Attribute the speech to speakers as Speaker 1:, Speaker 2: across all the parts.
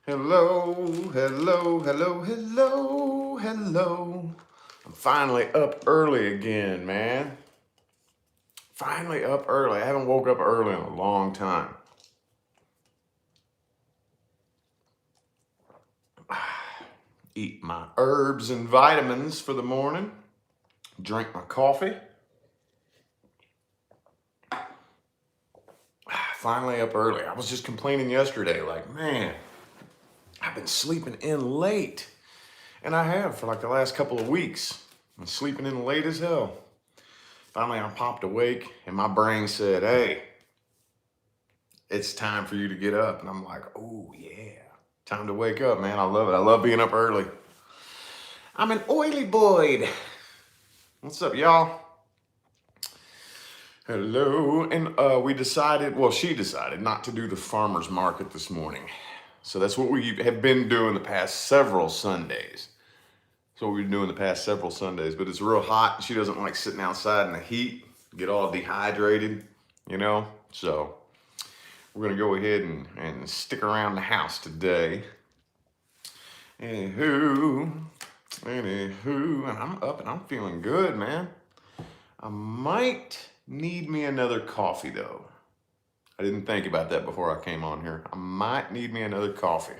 Speaker 1: Hello, hello, hello, hello, hello. I'm finally up early again, man. Finally up early. I haven't woke up early in a long time. Eat my herbs and vitamins for the morning. Drink my coffee. Finally up early. I was just complaining yesterday, like, man, I've been sleeping in late. And I have for like the last couple of weeks. I'm sleeping in late as hell. Finally, I popped awake and my brain said, hey, it's time for you to get up. And I'm like, oh, yeah, time to wake up, man. I love it. I love being up early. I'm an oily boy. What's up, y'all? Hello. And we decided, well, she decided not to do the farmer's market this morning. So that's what we have been doing the past several Sundays. That's what we've been doing the past several Sundays. But it's real hot. She doesn't like sitting outside in the heat, get all dehydrated, you know? So we're going to go ahead and stick around the house today. Anywho, and I'm up and I'm feeling good, man. I might need me another coffee, though. I didn't think about that before I came on here. I might need me another coffee.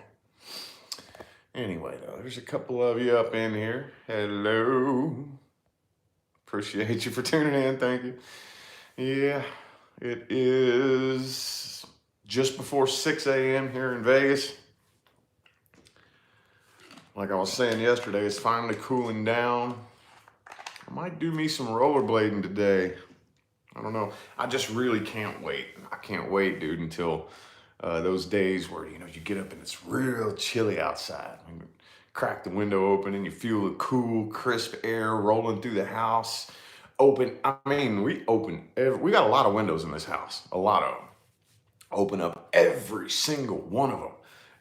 Speaker 1: Anyway, though, there's a couple of you up in here. Hello. Appreciate you for tuning in. Thank you. Yeah, it is just before 6 a.m. here in Vegas. Like I was saying yesterday, it's finally cooling down. I might do me some rollerblading today. I don't know. I just really can't wait. I can't wait, dude, until those days where, you get up and it's real chilly outside. You crack the window open and you feel the cool, crisp air rolling through the house. We got a lot of windows in this house, a lot of them. Open up every single one of them.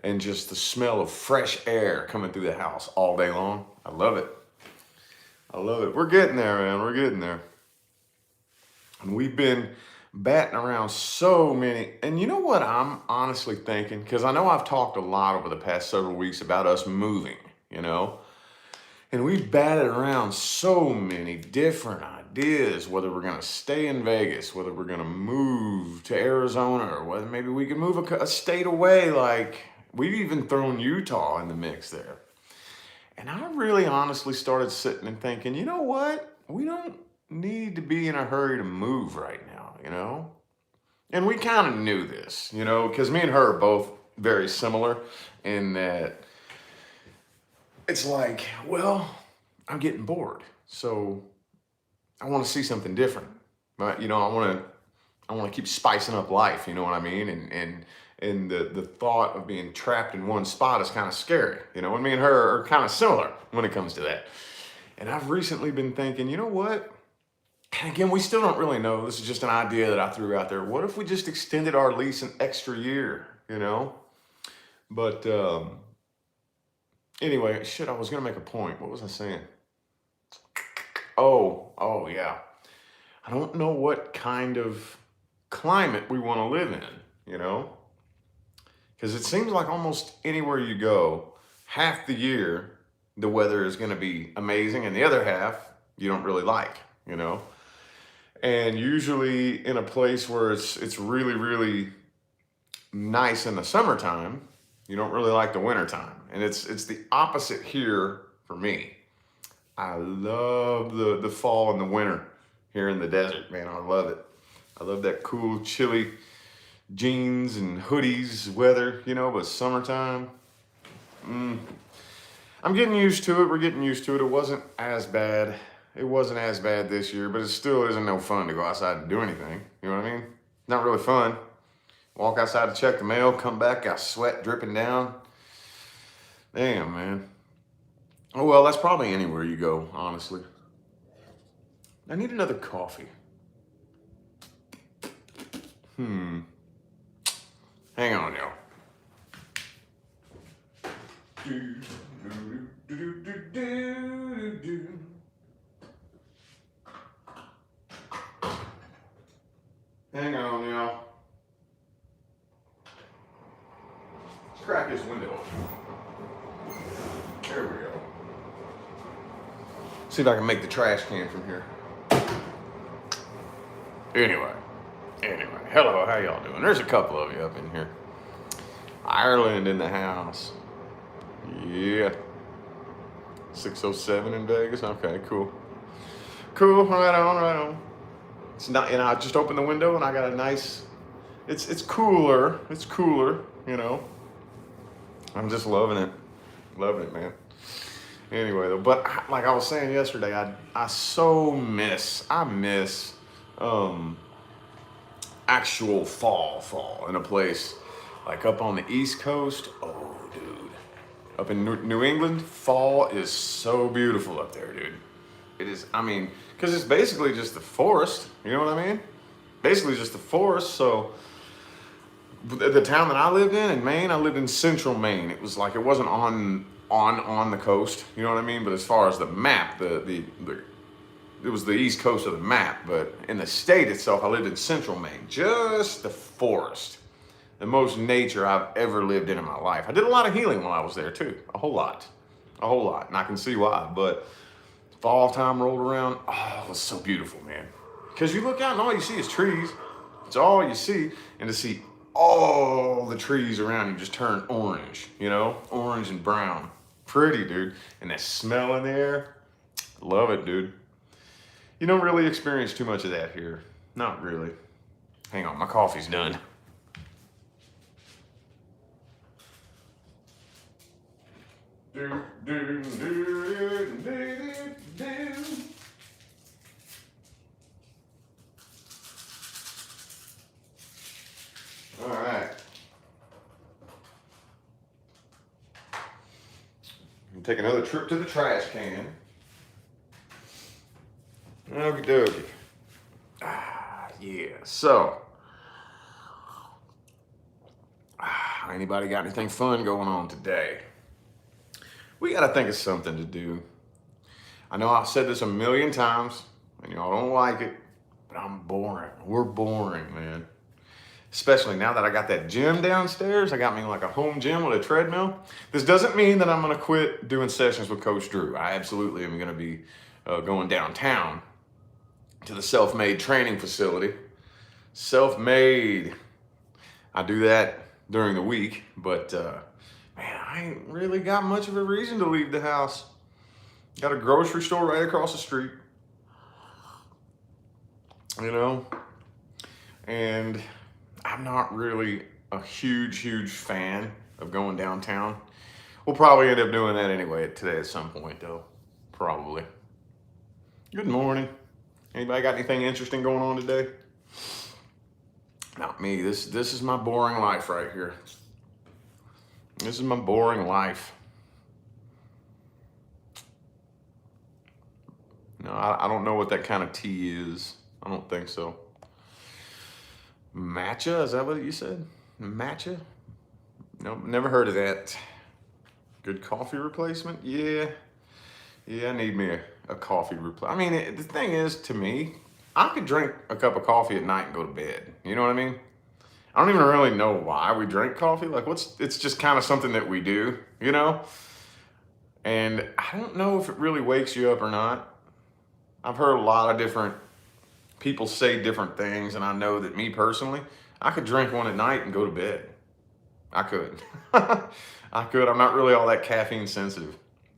Speaker 1: And just the smell of fresh air coming through the house all day long. I love it. I love it. We're getting there, man. We're getting there. And we've been batting around so many. And you know what I'm honestly thinking? Because I know I've talked a lot over the past several weeks about us moving, And we've batted around so many different ideas, whether we're going to stay in Vegas, whether we're going to move to Arizona, or whether maybe we can move a state away. Like, we've even thrown Utah in the mix there. And I really honestly started sitting and thinking, you know what? We don't need to be in a hurry to move right now. And we kind of knew this, because me and her are both very similar in that it's like, well, I'm getting bored. So I want to see something different. But, I want to keep spicing up life, you know what I mean? And the thought of being trapped in one spot is kind of scary, and me and her are kind of similar when it comes to that. And I've recently been thinking, you know what? And again, we still don't really know. This is just an idea that I threw out there. What if we just extended our lease an extra year, But anyway, shit, I was going to make a point. What was I saying? Oh, yeah. I don't know what kind of climate we want to live in, Because it seems like almost anywhere you go, half the year, the weather is going to be amazing, and the other half, you don't really like, And usually in a place where it's really, really nice in the summertime, you don't really like the wintertime. And it's the opposite here for me. I love the fall and the winter here in the desert, man. I love it. I love that cool, chilly jeans and hoodies weather, but summertime, I'm getting used to it. We're getting used to it. It wasn't as bad. It wasn't as bad this year, but it still isn't no fun to go outside and do anything. You know what I mean? Not really fun. Walk outside to check the mail, come back, got sweat dripping down. Damn, man. Oh, well, that's probably anywhere you go, honestly. I need another coffee. Hang on, y'all. Hang on, y'all. Let's crack this window window. There we go. See if I can make the trash can from here. Anyway, hello, how y'all doing? There's a couple of you up in here. Ireland in the house. Yeah. 6:07 in Vegas. Okay, cool. Cool, right on. It's not, I just opened the window and I got a nice, it's cooler, you know. I'm just loving it, man. Anyway, though, but like I was saying yesterday, I miss actual fall in a place like up on the East Coast. Oh, dude, up in New England, fall is so beautiful up there, dude. It is, I mean, because it's basically just the forest, you know what I mean? Basically just the forest. So the town that I lived in Maine, I lived in central Maine. It was like, it wasn't on the coast, you know what I mean? But as far as the map, it was the east coast of the map, but in the state itself, I lived in central Maine, just the forest. The most nature I've ever lived in my life. I did a lot of healing while I was there too, a whole lot, and I can see why, but fall time rolled around, oh, it was so beautiful, man. Because you look out and all you see is trees. It's all you see, and to see all the trees around you just turn orange, you know, orange and brown. Pretty, dude. And that smell in the air, love it, dude. You don't really experience too much of that here. Not really. Hang on, my coffee's done. All right. Take another trip to the trash can. Okie dokie. Yeah. So, anybody got anything fun going on today? We got to think of something to do. I know I've said this a million times, and y'all don't like it, but I'm boring. We're boring, man. Especially now that I got that gym downstairs. I got me like a home gym with a treadmill. This doesn't mean that I'm going to quit doing sessions with Coach Drew. I absolutely am going to be going downtown to the Self-Made training facility. Self-Made. I do that during the week, but man, I ain't really got much of a reason to leave the house. Got a grocery store right across the street, you know, and I'm not really a huge fan of going downtown. We'll probably end up doing that anyway today at some point, though. Probably. Good morning. Anybody got anything interesting going on today? Not me. This is my boring life right here. This is my boring life. No, I don't know what that kind of tea is. I don't think so. Matcha, is that what you said? Matcha? Nope, never heard of that. Good coffee replacement? Yeah, I need me a coffee replacement. I mean, the thing is, to me, I could drink a cup of coffee at night and go to bed. You know what I mean? I don't even really know why we drink coffee. Like, it's just kind of something that we do, you know? And I don't know if it really wakes you up or not. I've heard a lot of different people say different things, and I know that me personally, I could drink one at night and go to bed. I could. I could. I'm not really all that caffeine sensitive.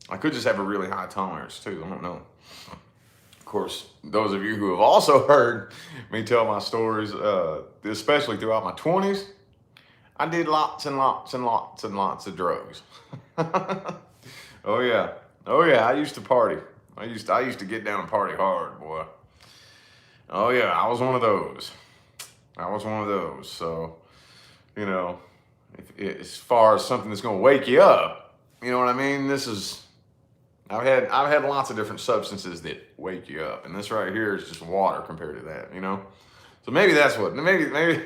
Speaker 1: I could just have a really high tolerance too. I don't know. Of course, those of you who have also heard me tell my stories, especially throughout my 20s, I did lots and lots of drugs. Oh yeah. I used to party. I used to get down and party hard, boy. Oh yeah, I was one of those. So, you know, as far as something that's going to wake you up, you know what I mean? I've had lots of different substances that wake you up, and this right here is just water compared to that, you know? So maybe that's what, maybe,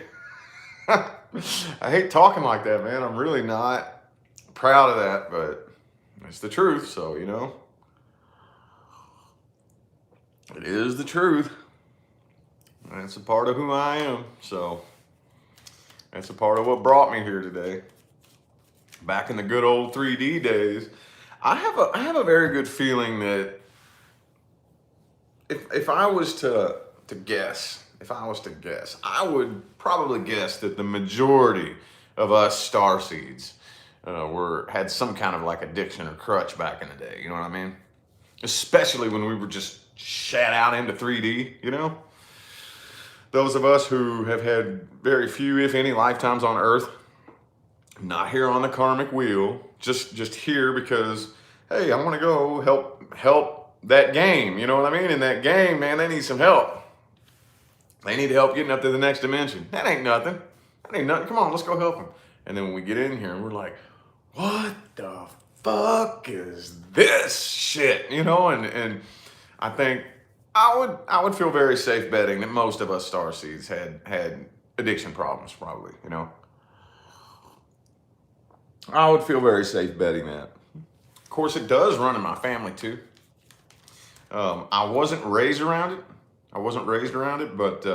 Speaker 1: I hate talking like that, man. I'm really not proud of that, but it's the truth, so, you know? It is the truth. That's a part of who I am, so that's a part of what brought me here today. back in the good old 3D days, I have a very good feeling that if I was to guess, I would probably guess that the majority of us starseeds were had some kind of like addiction or crutch back in the day. You know what I mean? Especially when we were just shat out into 3D. You know, those of us who have had very few, if any, lifetimes on Earth, not here on the karmic wheel, just here because hey, I want to go help that game. You know what I mean? In that game, man, they need some help. They need help getting up to the next dimension. That ain't nothing. That ain't nothing. Come on, let's go help them. And then when we get in here, we're like, what the fuck is this shit? You know, and I think I would feel very safe betting that most of us starseeds had addiction problems, probably. You know, I would feel very safe betting that. Of course, it does run in my family too. I wasn't raised around it. But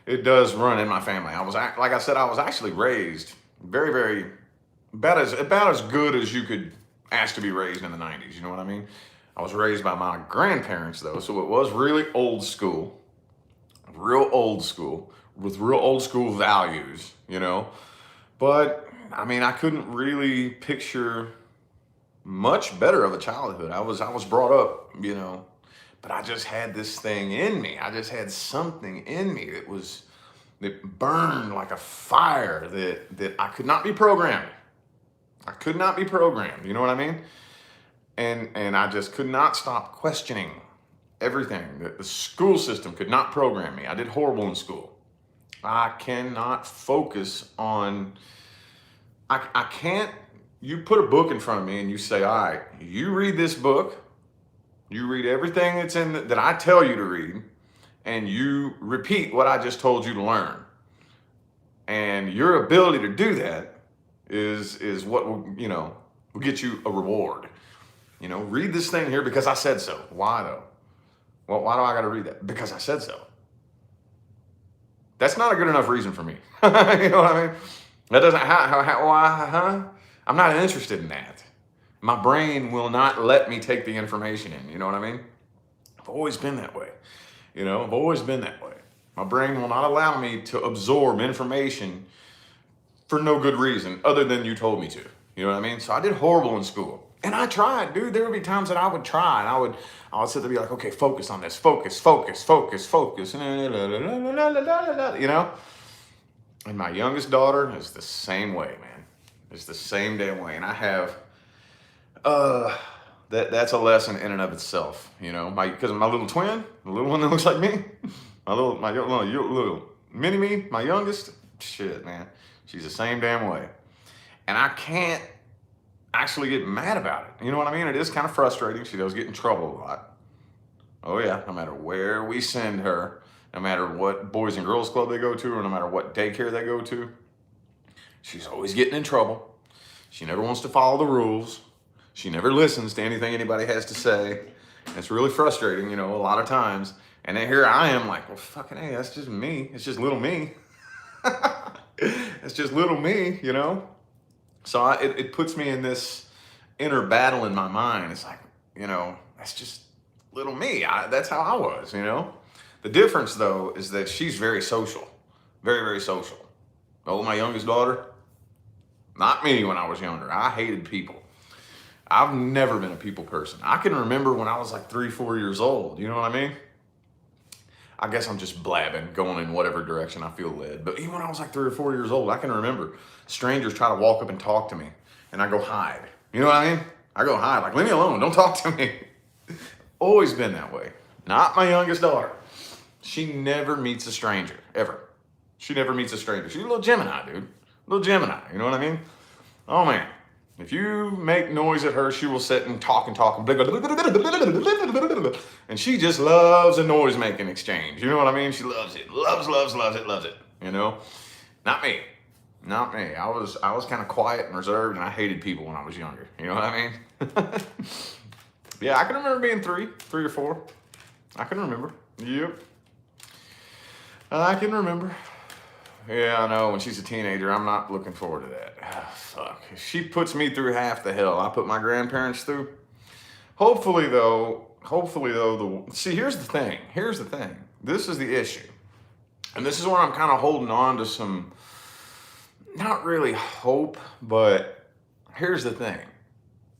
Speaker 1: it does run in my family. Like I said, I was actually raised very, very about as good as you could ask to be raised in the 90s. You know what I mean? I was raised by my grandparents though, so it was really old school, with real old school values. You know, but I mean, I couldn't really picture much better of a childhood. I was brought up, you know, but I just had this thing in me. I just had something in me that burned like a fire that I could not be programmed. I could not be programmed. You know what I mean? And I just could not stop questioning everything. The school system could not program me. I did horrible in school. I cannot focus on. I can't. You put a book in front of me and you say, all right, you read this book, you read everything that's that I tell you to read, and you repeat what I just told you to learn. And your ability to do that is what will get you a reward. You know, read this thing here because I said so. Why though? Well, why do I got to read that? Because I said so. That's not a good enough reason for me. You know what I mean? That doesn't, why, huh? I'm not interested in that. My brain will not let me take the information in. You know what I mean? I've always been that way. You know, I've always been that way. My brain will not allow me to absorb information for no good reason other than you told me to. You know what I mean? So I did horrible in school. And I tried, dude. There would be times that I would try and I would sit there and be like, okay, focus on this. Focus. You know? And my youngest daughter is the same way, man. It's the same damn way. And I have, that's a lesson in and of itself, you know. Because my little twin, the little one that looks like me, my little mini me, my youngest, shit, man. She's the same damn way. And I can't actually get mad about it. You know what I mean? It is kind of frustrating. She does get in trouble a lot. Oh yeah, no matter where we send her, no matter what Boys and Girls Club they go to, or no matter what daycare they go to, she's always getting in trouble. She never wants to follow the rules. She never listens to anything anybody has to say. It's really frustrating, you know, a lot of times. And then here I am like, well, fucking hey, that's just me. It's just little me. It's just little me, you know? So it puts me in this inner battle in my mind. It's like, you know, that's just little me. That's how I was, you know? The difference, though, is that she's very social. Very, very social. Oh, my youngest daughter, not me when I was younger. I hated people. I've never been a people person. I can remember when I was like 3, 4 years old. You know what I mean? I guess I'm just blabbing, going in whatever direction I feel led. But even when I was like 3 or 4 years old, I can remember strangers try to walk up and talk to me, and I go hide. You know what I mean? I go hide, like, leave me alone, don't talk to me. Always been that way. Not my youngest daughter. She never meets a stranger, ever. She never meets a stranger. She's a little Gemini, dude. A little Gemini, you know what I mean? Oh, man. If you make noise at her, she will sit and talk. And she just loves a noise-making exchange. You know what I mean? She loves it. Loves it. You know? Not me. Not me. I was kind of quiet and reserved, and I hated people when I was younger. You know what I mean? Yeah, I can remember being 3 or 4. I can remember. Yep. I can remember. Yeah, I know. When she's a teenager, I'm not looking forward to that. Ah, fuck. She puts me through half the hell I put my grandparents through. Hopefully though, see, here's the thing. Here's the thing. This is the issue. And this is where I'm kind of holding on to some, not really hope, but here's the thing.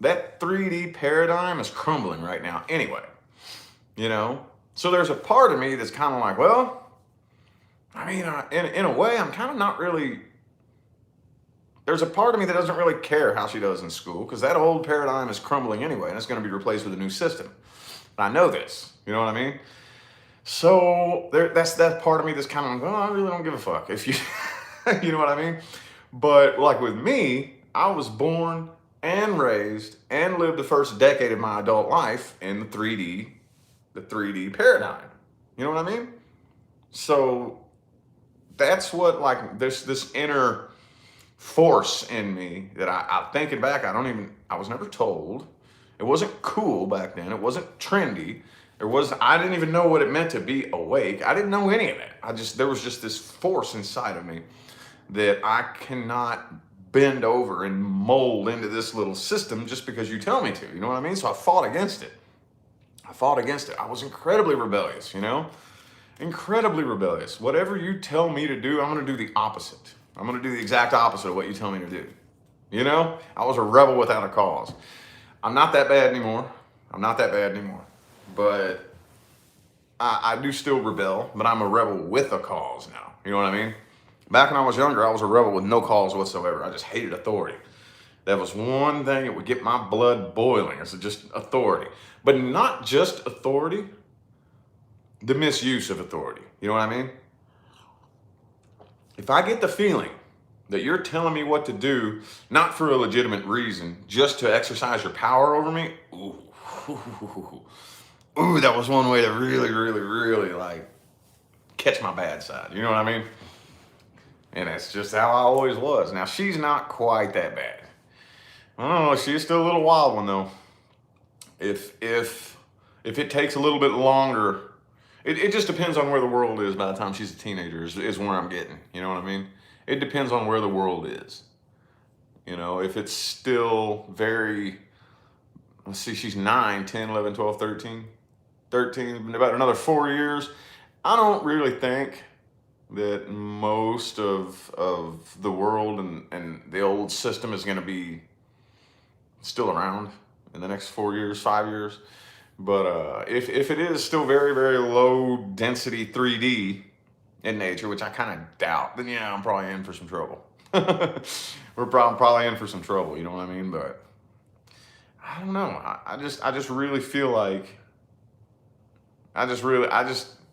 Speaker 1: That 3D paradigm is crumbling right now anyway, you know? So there's a part of me that's kind of like, well, I mean, in a way, I'm kind of not really. There's a part of me that doesn't really care how she does in school because that old paradigm is crumbling anyway, and it's going to be replaced with a new system. And I know this. You know what I mean? So that's that part of me that's kind of like, well, I really don't give a fuck if you, you know what I mean? But like with me, I was born and raised and lived the first decade of my adult life in the 3D paradigm. You know what I mean? So that's what, like, this inner force in me that I thinking back, I was never told. It wasn't cool back then. It wasn't trendy. I didn't even know what it meant to be awake. I didn't know any of it. There was just this force inside of me that I cannot bend over and mold into this little system just because you tell me to. You know what I mean? So I fought against it. I was incredibly rebellious, you know? Incredibly rebellious. Whatever you tell me to do, I'm going to do the opposite. I'm going to do the exact opposite of what you tell me to do. You know? I was a rebel without a cause. I'm not that bad anymore. But I do still rebel, but I'm a rebel with a cause now. You know what I mean? Back when I was younger, I was a rebel with no cause whatsoever. I just hated authority. That was one thing that would get my blood boiling. It's just authority. But not just authority, the misuse of authority. You know what I mean? If I get the feeling that you're telling me what to do, not for a legitimate reason, just to exercise your power over me, ooh, that was one way to really, really, really like catch my bad side. You know what I mean? And that's just how I always was. Now, she's not quite that bad. I don't know, she's still a little wild one though. If it takes a little bit longer, it just depends on where the world is by the time she's a teenager is where I'm getting. You know what I mean? It depends on where the world is. You know, if it's still very, let's see, she's 9, 10, 11, 12, 13, in about another 4 years. I don't really think that most of the world and the old system is going to be still around in the next 4 years, 5 years. But if it is still very, very low density 3D in nature, which I kind of doubt, then yeah, I'm probably in for some trouble. We're probably in for some trouble, you know what I mean? But I don't know. I just really feel like I'm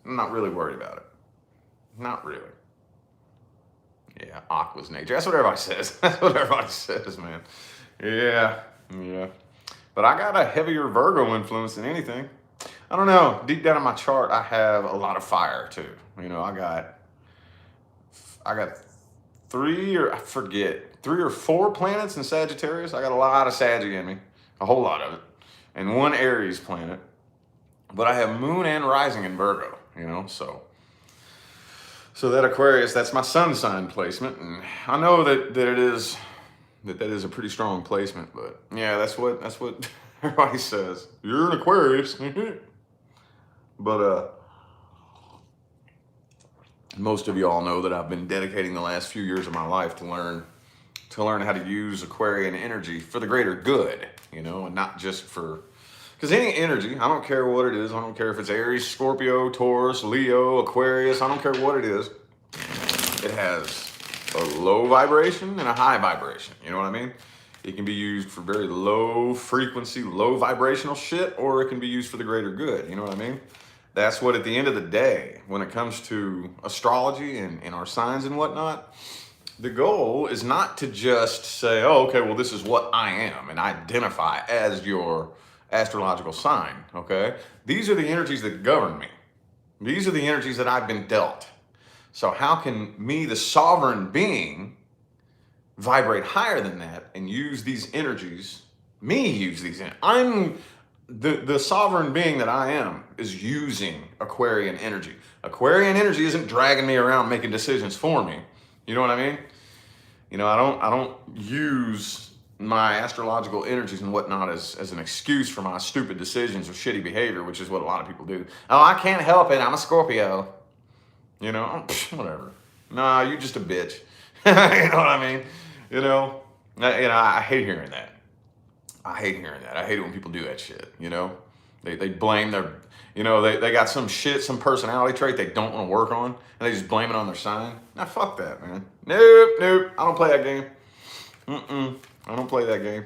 Speaker 1: not really worried about it. Not really. Yeah, Aqua's nature. That's what everybody says. That's what everybody says, man. Yeah. But I got a heavier Virgo influence than anything. I don't know. Deep down in my chart, I have a lot of fire too. You know, I got 3 or 4 planets in Sagittarius. I got a lot of Sag in me, a whole lot of it, and 1 Aries planet. But I have Moon and Rising in Virgo. You know, so that Aquarius, that's my sun sign placement, and I know that is a pretty strong placement, but yeah, that's what everybody says. You're an Aquarius. But most of y'all know that I've been dedicating the last few years of my life to learn how to use Aquarian energy for the greater good, you know, and not just for, because any energy, I don't care what it is. I don't care if it's Aries, Scorpio, Taurus, Leo, Aquarius. I don't care what it is. It has a low vibration and a high vibration. You know what I mean? It can be used for very low frequency, low vibrational shit, or it can be used for the greater good. You know what I mean? That's what, at the end of the day, when it comes to astrology and our signs and whatnot, the goal is not to just say, oh, okay, well, this is what I am, and identify as your astrological sign, okay? These are the energies that govern me. These are the energies that I've been dealt. So how can me, the sovereign being, vibrate higher than that and use these energies? I'm the sovereign being that I am is using Aquarian energy. Aquarian energy isn't dragging me around making decisions for me. You know what I mean? I don't use my astrological energies and whatnot as an excuse for my stupid decisions or shitty behavior, which is what a lot of people do. Oh, I can't help it. I'm a Scorpio. Whatever. Nah, you're just a bitch. You know what I mean? I hate hearing that. I hate hearing that. I hate it when people do that shit. They blame they got some shit, some personality trait they don't want to work on, and they just blame it on their sign. Nah, fuck that, man. Nope. I don't play that game. I don't play that game.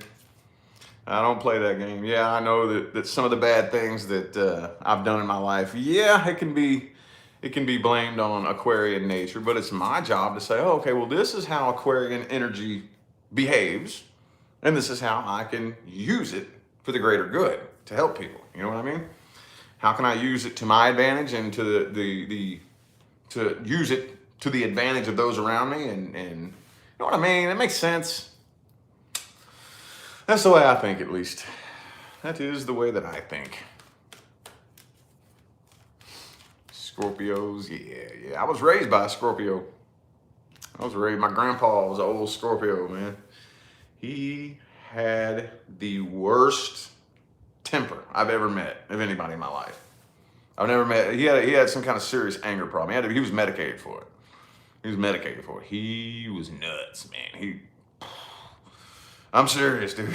Speaker 1: I don't play that game. Yeah, I know that some of the bad things that I've done in my life, yeah, it can be blamed on Aquarian nature, but it's my job to say, oh, okay, well, this is how Aquarian energy behaves, and this is how I can use it for the greater good to help people. You know what I mean? How can I use it to my advantage and to to use it to the advantage of those around me? And you know what I mean? It makes sense. That's the way I think, at least. That is the way that I think. Scorpios, yeah. I was raised by a Scorpio. My grandpa was an old Scorpio, man. He had the worst temper I've ever met of anybody in my life. I've never met, he had some kind of serious anger problem. He was medicated for it. He was nuts, man. I'm serious, dude.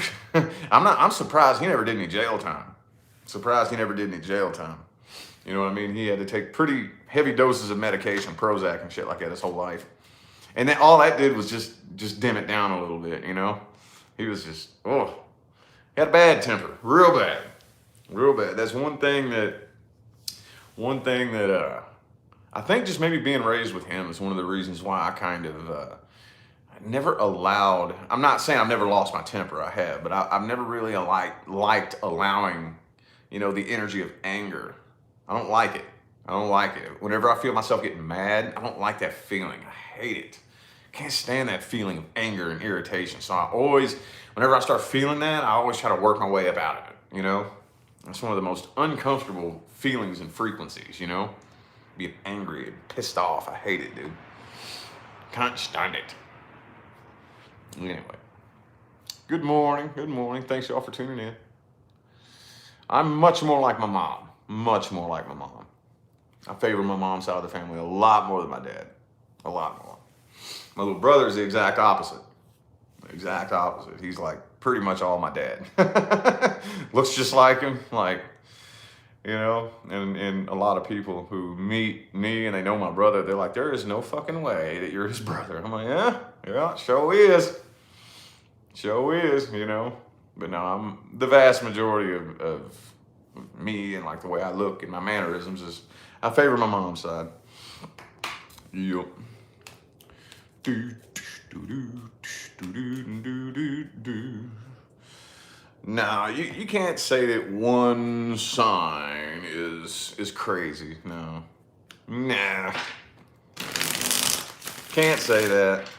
Speaker 1: I'm surprised he never did any jail time. You know what I mean? He had to take pretty heavy doses of medication, Prozac and shit like that his whole life. And then all that did was just dim it down a little bit, He was just, he had a bad temper, real bad. That's one thing that I think just maybe being raised with him is one of the reasons why I kind of never allowed, I'm not saying I've never lost my temper, I have, but I've never really liked allowing, the energy of anger. I don't like it. Whenever I feel myself getting mad, I don't like that feeling. I hate it. Can't stand that feeling of anger and irritation. So whenever I start feeling that, I always try to work my way up out of it, That's one of the most uncomfortable feelings and frequencies, Being angry and pissed off. I hate it, dude. Can't stand it. Anyway. Good morning. Thanks y'all for tuning in. I'm much more like my mom. I favor my mom's side of the family a lot more than my dad. A lot more. My little brother is the exact opposite. He's like pretty much all my dad. Looks just like him, and a lot of people who meet me and they know my brother, they're like, there is no fucking way that you're his brother. I'm like, yeah, sure is. But no, I'm the vast majority of me and like the way I look and my mannerisms is I favor my mom's side. Yep. Now, you can't say that one sign is crazy. No. Nah. Can't say that.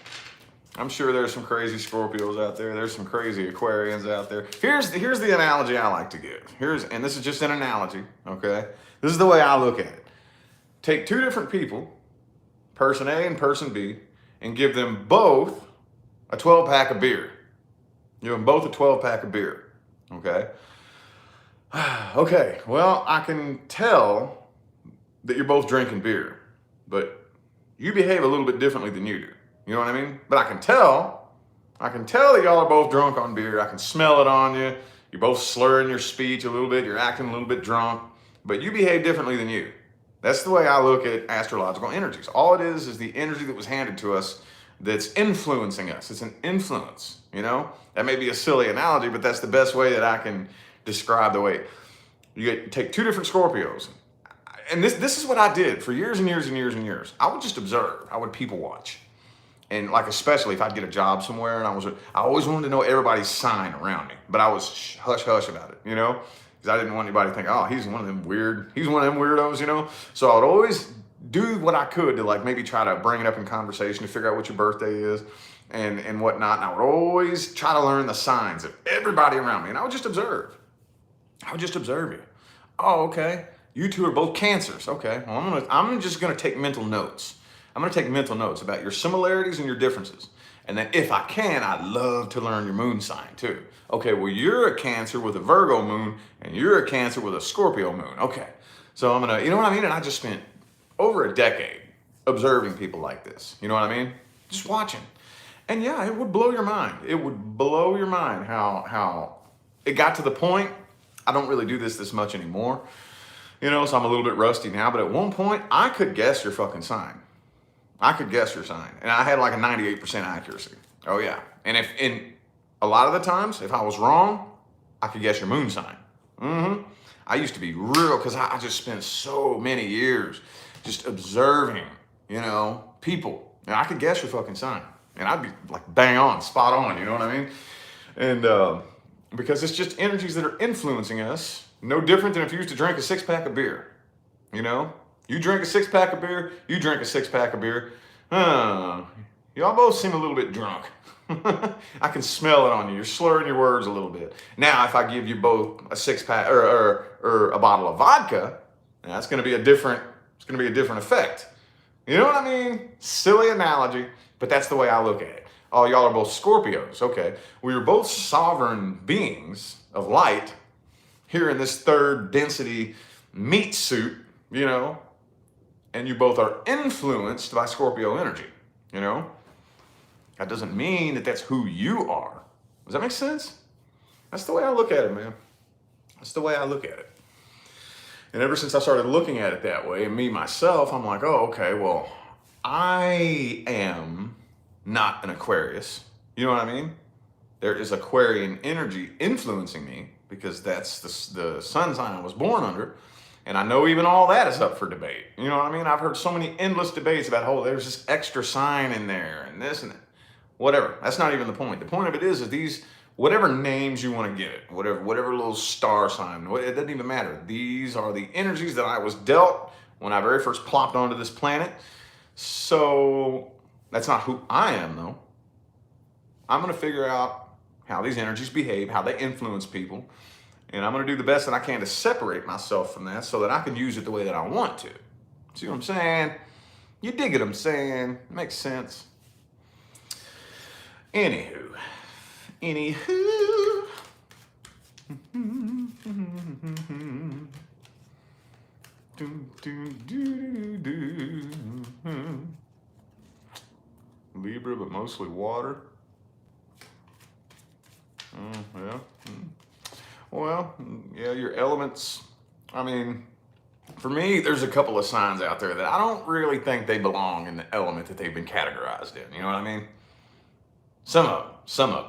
Speaker 1: I'm sure there's some crazy Scorpios out there. There's some crazy Aquarians out there. Here's the analogy I like to give. And this is just an analogy, okay? This is the way I look at it. Take two different people, person A and person B, and give them both a 12-pack of beer. Give them both a 12-pack of beer, okay? Okay, well, I can tell that you're both drinking beer, but you behave a little bit differently than you do. You know what I mean? But I can tell that y'all are both drunk on beer. I can smell it on you. You're both slurring your speech a little bit. You're acting a little bit drunk, but you behave differently than you. That's the way I look at astrological energies. All it is the energy that was handed to us that's influencing us. It's an influence, That may be a silly analogy, but that's the best way that I can describe the way. You take two different Scorpios. And this is what I did for years and years and years and years. I would just observe. I would people watch. And especially if I'd get a job somewhere and I always wanted to know everybody's sign around me, but I was hush about it, because I didn't want anybody to think, oh, he's one of them weirdos, So I would always do what I could to maybe try to bring it up in conversation to figure out what your birthday is and whatnot. And I would always try to learn the signs of everybody around me. And I would just observe. You. Oh, okay. You two are both Cancers. Okay. Well, I'm just gonna take mental notes. I'm going to take mental notes about your similarities and your differences. And then if I can, I'd love to learn your moon sign too. Okay, well, you're a Cancer with a Virgo moon, and you're a Cancer with a Scorpio moon. Okay, so I'm going to, you know what I mean? And I just spent over a decade observing people like this. You know what I mean? Just watching. And yeah, it would blow your mind. It would blow your mind how it got to the point. I don't really do this much anymore, you know, so I'm a little bit rusty now. But at one point, I could guess your fucking sign. I could guess your sign, and I had like a 98% accuracy. Oh yeah, and if in a lot of the times, if I was wrong, I could guess your moon sign. I used to be real because I just spent so many years just observing, you know, people, and I could guess your fucking sign, and I'd be like bang on, spot on. You know what I mean? And because it's just energies that are influencing us, no different than if you used to drink a 6-pack of beer. You know, you drink a 6-pack of beer, you drink a 6-pack of beer. Y'all both seem a little bit drunk. I can smell it on you. You're slurring your words a little bit. Now, if I give you both a 6-pack or a bottle of vodka, that's going to be a different. It's going to be a different effect. You know what I mean? Silly analogy, but that's the way I look at it. Oh, y'all are both Scorpios. Okay, we were both sovereign beings of light here in this third density meat suit. You know. And you both are influenced by Scorpio energy, you know? That doesn't mean that that's who you are. Does that make sense? That's the way I look at it, man. That's the way I look at it. And ever since I started looking at it that way, and me, myself, I'm like, oh, okay, well, I am not an Aquarius. You know what I mean? There is Aquarian energy influencing me because that's the sun sign I was born under. And I know even all that is up for debate. You know what I mean? I've heard so many endless debates about, oh, there's this extra sign in there and this and that. Whatever. That's not even the point. The point of it is these, whatever names you want to give it, whatever little star sign, it doesn't even matter. These are the energies that I was dealt when I very first plopped onto this planet. So that's not who I am, though. I'm going to figure out how these energies behave, how they influence people. And I'm going to do the best that I can to separate myself from that so that I can use it the way that I want to. See what I'm saying? You dig what I'm saying? Makes sense. Anywho. Libra, but mostly water. Yeah. Well, yeah, your elements. I mean, for me, there's a couple of signs out there that I don't really think they belong in the element that they've been categorized in. You know what I mean? Some of them.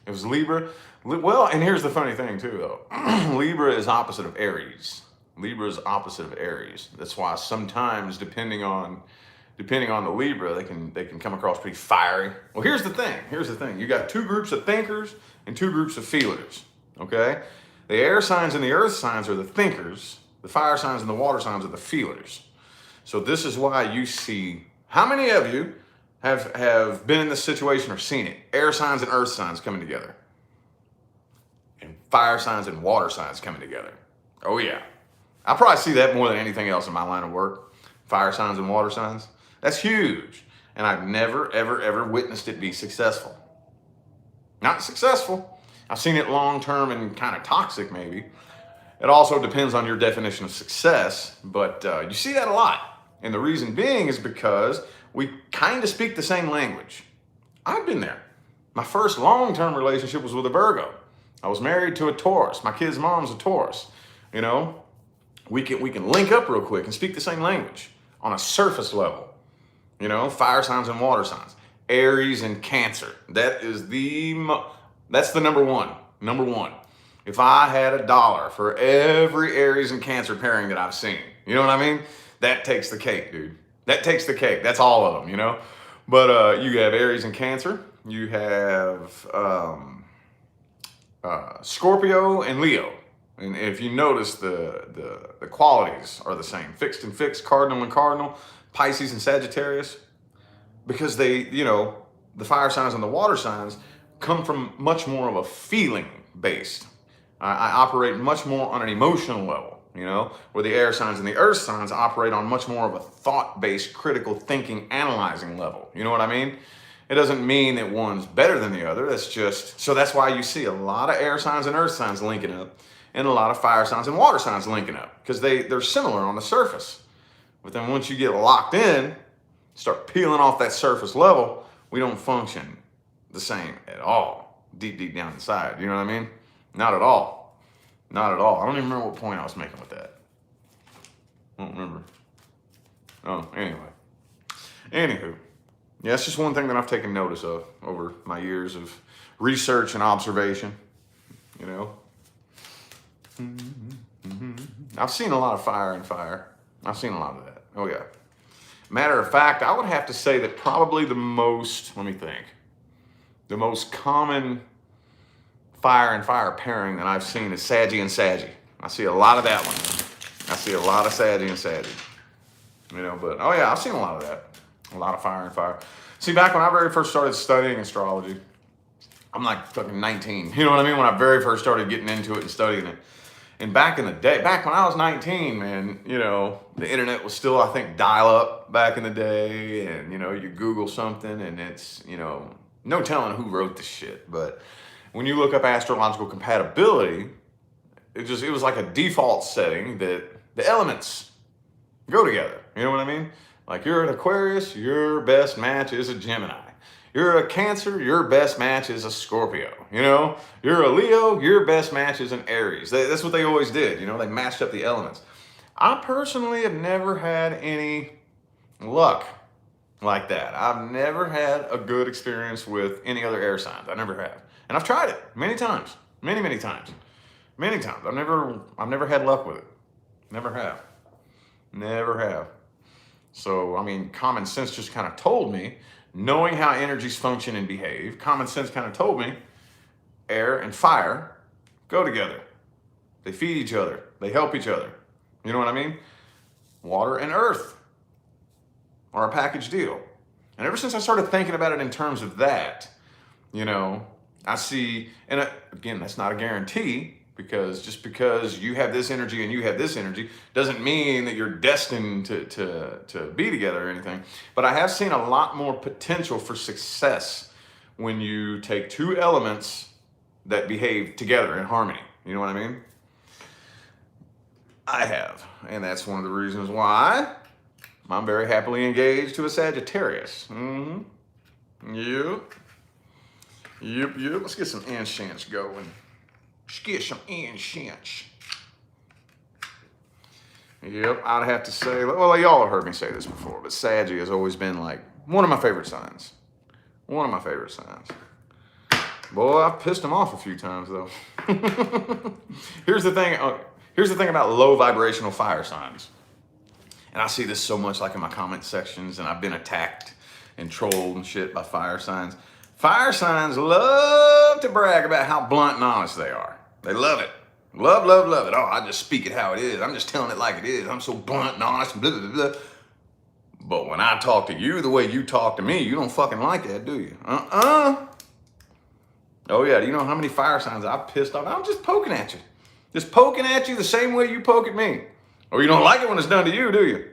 Speaker 1: It was Libra. Well, and here's the funny thing too, though. Libra is opposite of Aries. Libra is opposite of Aries. That's why sometimes, depending on the Libra, they can come across pretty fiery. Well, here's the thing. You got two groups of thinkers and two groups of feelers. Okay? The air signs and the earth signs are the thinkers. The fire signs and the water signs are the feelers. So this is why you see, how many of you have been in this situation or seen it? Air signs and earth signs coming together. And fire signs and water signs coming together. Oh yeah. I probably see that more than anything else in my line of work. Fire signs and water signs. That's huge. And I've never, ever witnessed it be successful. Not successful. I've seen it long-term and kind of toxic, maybe. It also depends on your definition of success, but you see that a lot. And the reason being is because we kind of speak the same language. I've been there. My first long-term relationship was with a Virgo. I was married to a Taurus. My kid's mom's a Taurus. You know, we can link up real quick and speak the same language on a surface level. You know, fire signs and water signs. Aries and Cancer. That's the number one. Number one. If I had $1 for every Aries and Cancer pairing that I've seen, you know what I mean? That takes the cake, dude. That takes the cake. That's all of them, you know? But you have Aries and Cancer. You have Scorpio and Leo. And if you notice, the qualities are the same. Fixed and fixed, cardinal and cardinal, Pisces and Sagittarius. Because they, you know, the fire signs and the water signs come from much more of a feeling based. I operate much more on an emotional level. you know, where the air signs and the earth signs operate on much more of a thought-based, critical thinking, analyzing level. You know what I mean? It doesn't mean that one's better than the other. That's just, so that's why you see a lot of air signs and earth signs linking up and a lot of fire signs and water signs linking up because they're similar on the surface. But then once you get locked in, start peeling off that surface level, we don't function the same at all, deep down inside. You know what I mean? Not at all. Not at all. I don't even remember what point I was making with that. I don't remember. Oh, anyway. Anywho. Yeah, it's just one thing that I've taken notice of over my years of research and observation, you know. I've seen a lot of fire and fire. I've seen a lot of that. Oh, yeah. Matter of fact, I would have to say that probably the most common fire and fire pairing that I've seen is Saggy and Saggy. I see a lot of that one. I see a lot of Saggy and Saggy. You know, but, oh, yeah, I've seen a lot of that. A lot of fire and fire. See, back when I very first started studying astrology, I'm like fucking 19. You know what I mean? When I very first started getting into it and studying it. And back in the day, back when I was 19, man, you know, the internet was still, I think, dial up back in the day. And, you know, you Google something and it's, you know, no telling who wrote the shit. But when you look up astrological compatibility, it was like a default setting that the elements go together. You know what I mean? Like you're an Aquarius, your best match is a Gemini. You're a Cancer, your best match is a Scorpio. You know, you're a Leo, your best match is an Aries. That's what they always did. You know, they matched up the elements. I personally have never had any luck like that. I've never had a good experience with any other air signs. I never have. And I've tried it many times, many times. I've never had luck with it. Never have. So, I mean, common sense just kind of told me, knowing how energies function and behave, common sense kind of told me air and fire go together. They feed each other. They help each other. You know what I mean? Water and earth are a package deal. And ever since I started thinking about it in terms of that, you know, I see, and again, that's not a guarantee, because just because you have this energy and you have this energy doesn't mean that you're destined to be together or anything. But I have seen a lot more potential for success when you take two elements that behave together in harmony. You know what I mean? I have. And that's one of the reasons why I'm very happily engaged to a Sagittarius. Yep. Let's get some incense going. Let's get some incense. Yep, I'd have to say, well, y'all have heard me say this before, but Saggy has always been like one of my favorite signs. One of my favorite signs. Boy, I've pissed them off a few times though. Here's the thing about low vibrational fire signs. And I see this so much like in my comment sections, and I've been attacked and trolled and shit by fire signs. Fire signs love to brag about how blunt and honest they are. They love it. Love it. Oh, I just speak it how it is. I'm just telling it like it is. I'm so blunt and honest and blah, blah, blah. But when I talk to you the way you talk to me, you don't fucking like that, do you? Oh yeah, do you know how many fire signs I've pissed off? I'm just poking at you. Just poking at you the same way you poke at me. Or you don't like it when it's done to you, do you?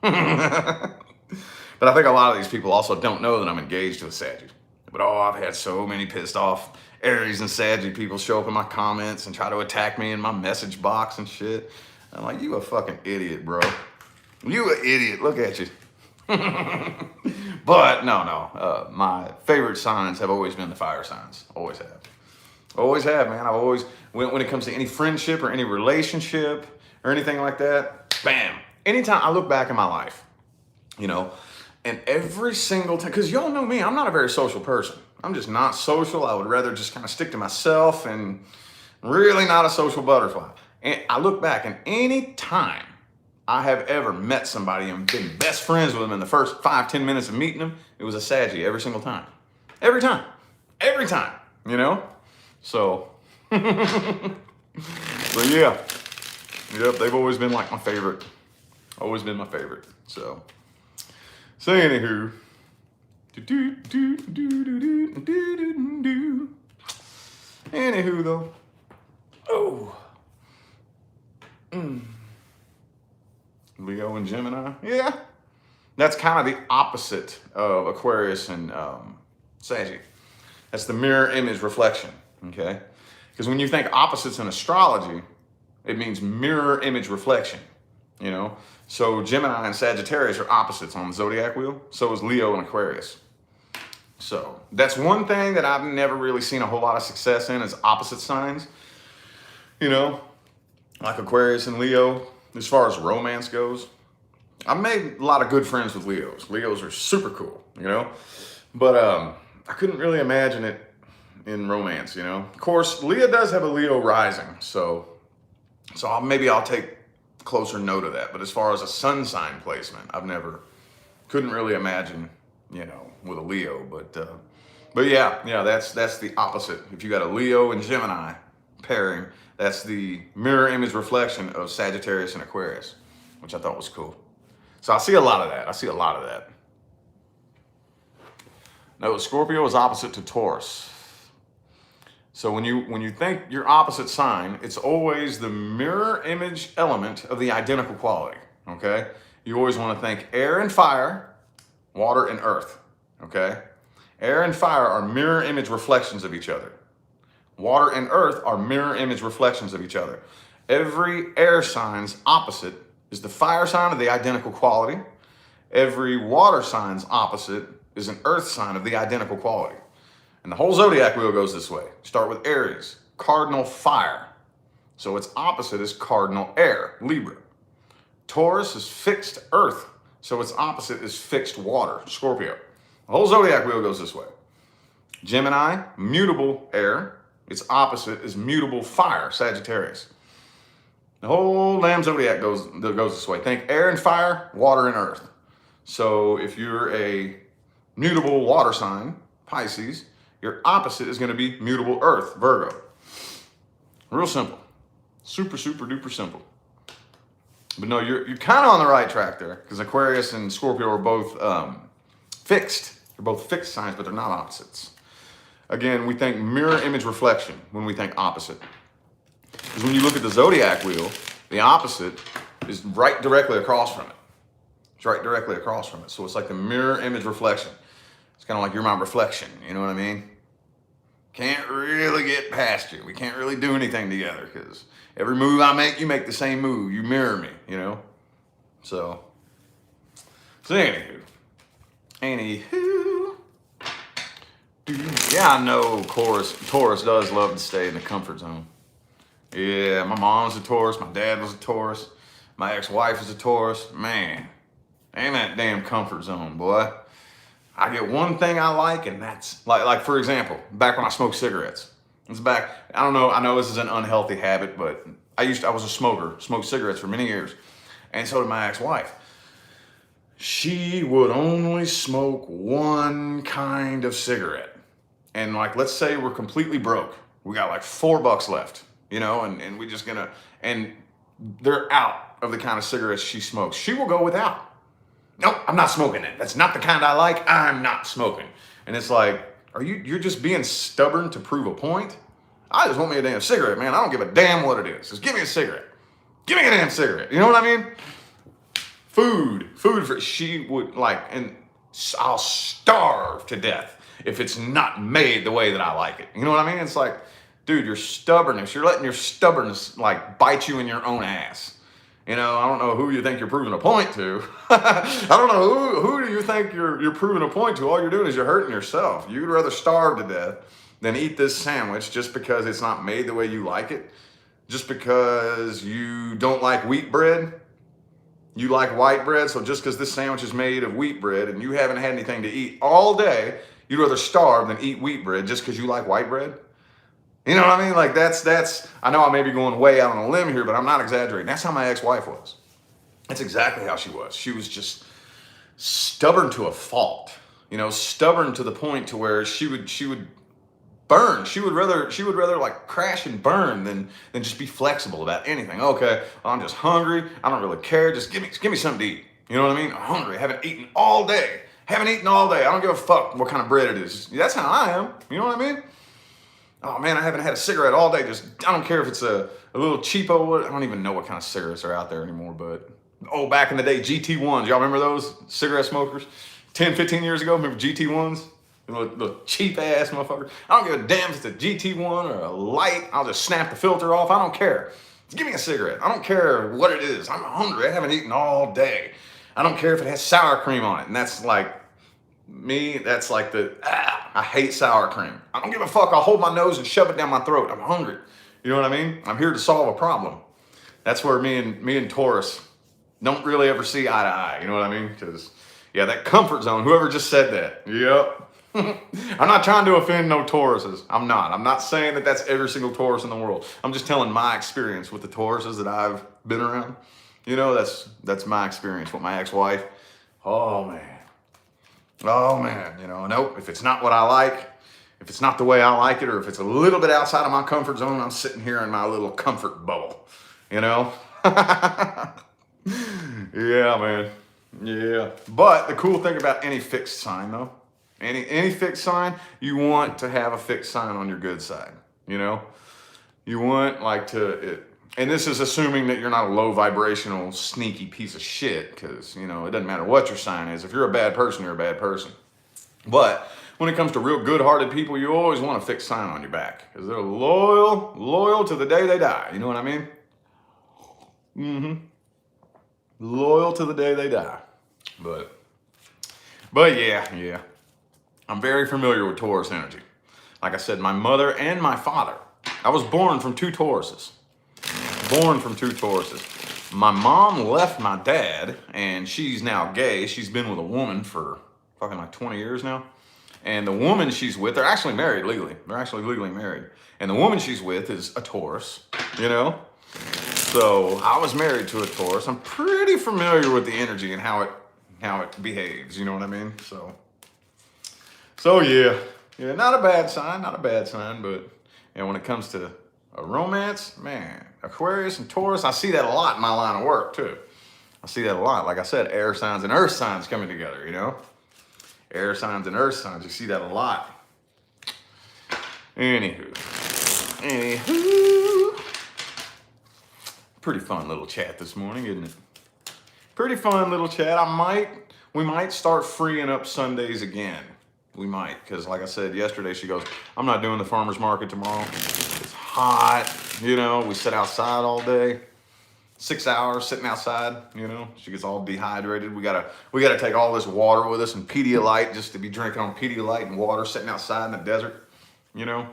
Speaker 1: But I think a lot of these people also don't know that I'm engaged to a Saggy. But I've had so many pissed off Aries and Saggy people show up in my comments and try to attack me in my message box and shit. I'm like, you a fucking idiot, bro. You an idiot. Look at you. But no. My favorite signs have always been the fire signs. Always have. Always have, man. I've always, when it comes to any friendship or any relationship or anything like that, bam. Anytime I look back in my life, you know, and every single time, because y'all know me, I'm not a very social person. I'm just not social. I would rather just kind of stick to myself and really not a social butterfly. And I look back, and any time I have ever met somebody and been best friends with them in the first 5-10 minutes of meeting them, it was a Saggy every single time. Every time, you know? So, but yeah. Yep, they've always been like my favorite. Always been my favorite, so. So anywho, anywho though, Leo and Gemini. Yeah, that's kind of the opposite of Aquarius and Sagittarius. That's the mirror image reflection, okay? Because when you think opposites in astrology, it means mirror image reflection, you know? So Gemini and Sagittarius are opposites on the zodiac wheel. So is Leo and Aquarius. So that's one thing that I've never really seen a whole lot of success in is opposite signs, you know, like Aquarius and Leo. As far as romance goes, I've made a lot of good friends with Leos. Leos are super cool, you know, but I couldn't really imagine it in romance, you know. Of course, Leo does have a Leo rising, so maybe I'll take closer note of that. But as far as a sun sign placement, couldn't really imagine, you know, with a Leo. But yeah, that's the opposite. If you got a Leo and Gemini pairing, that's the mirror image reflection of Sagittarius and Aquarius, which I thought was cool. So I see a lot of that. No, Scorpio is opposite to Taurus. So when you think your opposite sign, it's always the mirror image element of the identical quality, okay? You always want to think air and fire, water and earth, okay? Air and fire are mirror image reflections of each other. Water and earth are mirror image reflections of each other. Every air sign's opposite is the fire sign of the identical quality. Every water sign's opposite is an earth sign of the identical quality. And the whole zodiac wheel goes this way. Start with Aries, cardinal fire. So its opposite is cardinal air, Libra. Taurus is fixed earth. So its opposite is fixed water, Scorpio. The whole zodiac wheel goes this way. Gemini, mutable air. Its opposite is mutable fire, Sagittarius. The whole damn zodiac goes this way. Think air and fire, water and earth. So if you're a mutable water sign, Pisces, your opposite is going to be mutable earth, Virgo. Real simple. Super, super duper simple. But no, you're kind of on the right track there, because Aquarius and Scorpio are both fixed. They're both fixed signs, but they're not opposites. Again, we think mirror image reflection when we think opposite. Because when you look at the zodiac wheel, the opposite is right directly across from it. It's right directly across from it. So it's like the mirror image reflection. It's kind of like you're my reflection, you know what I mean? Can't really get past you. We can't really do anything together because every move I make, you make the same move. You mirror me, you know? So anywho. Yeah, I know Taurus does love to stay in the comfort zone. Yeah, my mom's a Taurus, my dad was a Taurus, my ex-wife is a Taurus. Man, ain't that damn comfort zone, boy. I get one thing I like, and that's like for example, back when I smoked cigarettes. I don't know, I know this is an unhealthy habit, but I was a smoker, smoked cigarettes for many years, and so did my ex-wife. She would only smoke one kind of cigarette. And like, let's say we're completely broke. We got like $4 left, you know, and we just and they're out of the kind of cigarettes she smokes. She will go without. Nope, I'm not smoking it. That's not the kind I like. I'm not smoking. And it's like, you're just being stubborn to prove a point? I just want me a damn cigarette, man. I don't give a damn what it is. Just give me a cigarette. Give me a damn cigarette. You know what I mean? Food she would like, and I'll starve to death if it's not made the way that I like it. You know what I mean? It's like, dude, your stubbornness, you're letting your stubbornness like bite you in your own ass. You know, I don't know who you think you're proving a point to. I don't know who do you think you're proving a point to. All you're doing is you're hurting yourself. You'd rather starve to death than eat this sandwich just because it's not made the way you like it. Just because you don't like wheat bread. You like white bread, so just because this sandwich is made of wheat bread and you haven't had anything to eat all day, you'd rather starve than eat wheat bread just because you like white bread? You know what I mean? Like that's, I know I may be going way out on a limb here, but I'm not exaggerating. That's how my ex-wife was. That's exactly how she was. She was just stubborn to a fault, you know, stubborn to the point to where she would burn. She would rather like crash and burn than just be flexible about anything. Okay, I'm just hungry. I don't really care. Just give me something to eat. You know what I mean? I'm hungry. I haven't eaten all day. I don't give a fuck what kind of bread it is. That's how I am. You know what I mean? Oh man, I haven't had a cigarette all day. I don't care if it's a little cheapo. I don't even know what kind of cigarettes are out there anymore, but Oh, back in the day, GT1s. Y'all remember those cigarette smokers? 10, 15 years ago, remember GT1s? The cheap ass motherfucker. I don't give a damn if it's a GT1 or a light. I'll just snap the filter off. I don't care. Just give me a cigarette. I don't care what it is. I'm hungry. I haven't eaten all day. I don't care if it has sour cream on it. And that's like me. That's like I hate sour cream. I don't give a fuck. I'll hold my nose and shove it down my throat. I'm hungry. You know what I mean? I'm here to solve a problem. That's where me and Taurus don't really ever see eye to eye. You know what I mean? Because, yeah, that comfort zone, whoever just said that. Yep. I'm not trying to offend no Tauruses. I'm not saying that that's every single Taurus in the world. I'm just telling my experience with the Tauruses that I've been around. You know, that's my experience with my ex-wife. Oh man, you know, nope, if it's not what I like, if it's not the way I like it, or if it's a little bit outside of my comfort zone, I'm sitting here in my little comfort bubble, you know? Yeah, man. Yeah. But the cool thing about any fixed sign, though, any fixed sign, you want to have a fixed sign on your good side, you know? You want and this is assuming that you're not a low vibrational, sneaky piece of shit, because, you know, it doesn't matter what your sign is. If you're a bad person, you're a bad person. But when it comes to real good-hearted people, you always want a fixed sign on your back, because they're loyal to the day they die. You know what I mean? Mm-hmm. Loyal to the day they die. But yeah. I'm very familiar with Taurus energy. Like I said, my mother and my father, I was born from two Tauruses. My mom left my dad, and she's now gay. She's been with a woman for fucking like 20 years now. And the woman she's with, they're actually married legally. They're actually legally married. And the woman she's with is a Taurus, you know? So I was married to a Taurus. I'm pretty familiar with the energy and how it behaves, you know what I mean? So yeah, not a bad sign, but when it comes to a romance, man, Aquarius and Taurus, I see that a lot in my line of work too. I see that a lot. Like I said, air signs and earth signs coming together, you know? Air signs and earth signs, you see that a lot. Anywho. Pretty fun little chat this morning, isn't it? Pretty fun little chat. We might start freeing up Sundays again. We might, because like I said yesterday, she goes, I'm not doing the farmer's market tomorrow. It's hot, you know, we sit outside all day. 6 hours sitting outside, you know. She gets all dehydrated. We gotta take all this water with us and Pedialyte, just to be drinking on Pedialyte and water sitting outside in the desert, you know.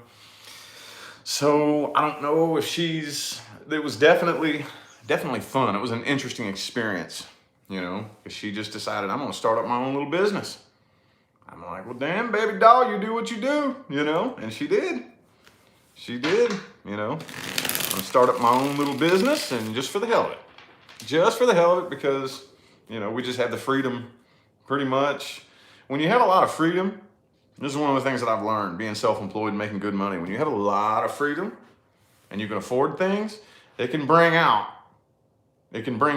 Speaker 1: So I don't know if it was definitely fun. It was an interesting experience, you know, because she just decided, I'm gonna start up my own little business. I'm like, well, damn, baby doll, you do what you do, you know, and she did, you know. I'm gonna start up my own little business, and just for the hell of it, because, you know, we just have the freedom pretty much. When you have a lot of freedom, this is one of the things that I've learned, being self-employed and making good money. When you have a lot of freedom and you can afford things, it can bring